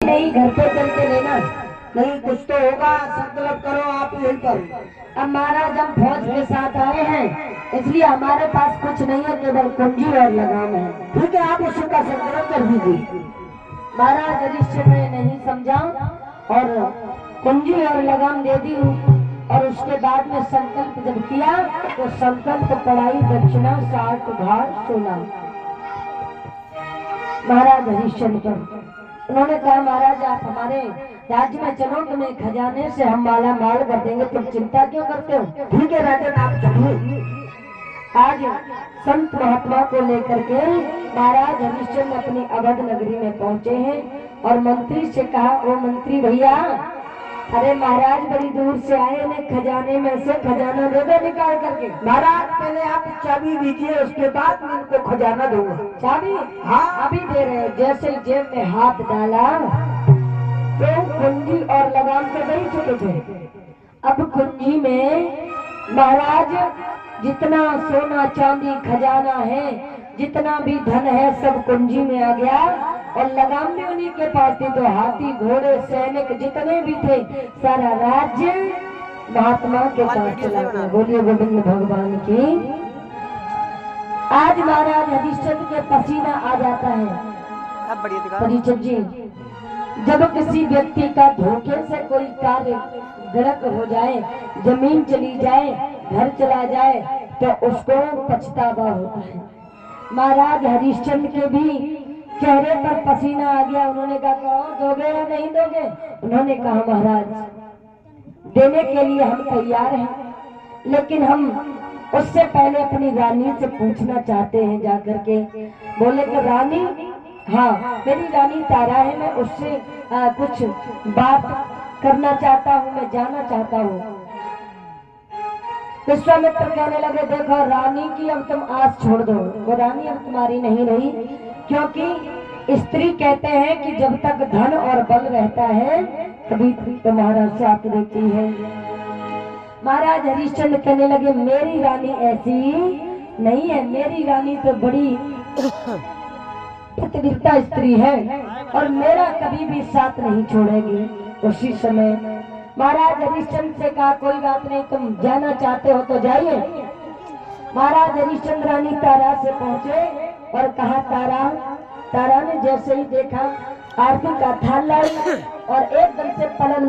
नहीं, घर पे चल के लेना। नहीं कुछ तो होगा, संकल्प करो आप यहीं पर। अब महाराज हम फौज के साथ आए हैं, इसलिए हमारे पास कुछ नहीं है, केवल कुंजी और लगाम है। ठीक है, आप उसी का संकल्प कर दीजिए। महाराज युधिष्ठिर ने नहीं समझा और कुंजी और लगाम दे दी। और उसके बाद में संकल्प जब किया तो संकल्प पढ़ाई दक्षिणा 60 भार सोना महाराज हरिश्चंद्र पर। उन्होंने कहा महाराज आप हमारे राज्य में चलो, तुम्हें खजाने से हम माला माल कर देंगे, तुम चिंता क्यों करते हो। ठीक है राजन, आप चलिए। आज संत महात्मा को लेकर के महाराज हरिश्चंद्र अपनी अवध नगरी में पहुंचे हैं और मंत्री से कहा, ओ मंत्री भैया, अरे महाराज बड़ी दूर से आए, इन्हें खजाने में से खजाना दे दो निकाल करके। महाराज पहले आप चाबी दीजिए, उसके बाद मैं इनको खजाना दूंगा। चाबी? हाँ अभी दे रहे हो। जैसे जेब में हाथ डाला तो कुंजी और लगाम तो दे ही चुके थे। अब कुंजी में महाराज जितना सोना चांदी खजाना है, जितना भी धन है, सब कुंजी में आ गया और लगाम भी उन्हीं के पास थी। तो हाथी घोड़े सैनिक जितने भी थे, सारा राज्य महात्मा के साथ चला गया। बोलिए गोविंद भगवान की। आज महाराज हरिश्चंद्र के पसीना आ जाता है। परिचित जी, जब किसी व्यक्ति का धोखे से कोई कार्य गलत हो जाए, जमीन चली जाए, घर चला जाए, तो उसको पछतावा होता है। महाराज हरिश्चंद्र के भी चेहरे पर पसीना आ गया। उन्होंने कहा दोगे या नहीं दोगे। उन्होंने कहा महाराज देने के लिए हम तैयार हैं, लेकिन हम उससे पहले अपनी रानी से पूछना चाहते हैं जाकर के। बोले तो रानी, हाँ मेरी रानी तारा है, मैं उससे कुछ बात करना चाहता हूँ, मैं जाना चाहता हूँ। विश्वामित्र कहने लगे, देखो रानी की अब तुम आस छोड़ दो, वो रानी अब तुम्हारी नहीं रही, क्योंकि स्त्री कहते हैं कि जब तक धन और बल रहता है तभी तुम्हारा साथ देती है। महाराज हरिश्चंद्र कहने लगे, मेरी रानी ऐसी नहीं है, मेरी रानी तो बड़ी पतिव्रता स्त्री है और मेरा कभी भी साथ नहीं छोड़ेगी। उसी समय महाराज हरिश्चंद्र से कहा, कोई बात नहीं, तुम जाना चाहते हो तो जाइए। महाराज हरिश्चंद्र रानी तारा से पहुंचे और कहा, तारा। तारा ने जैसे ही देखा आरती का थाल लाई और एकदम से पलंग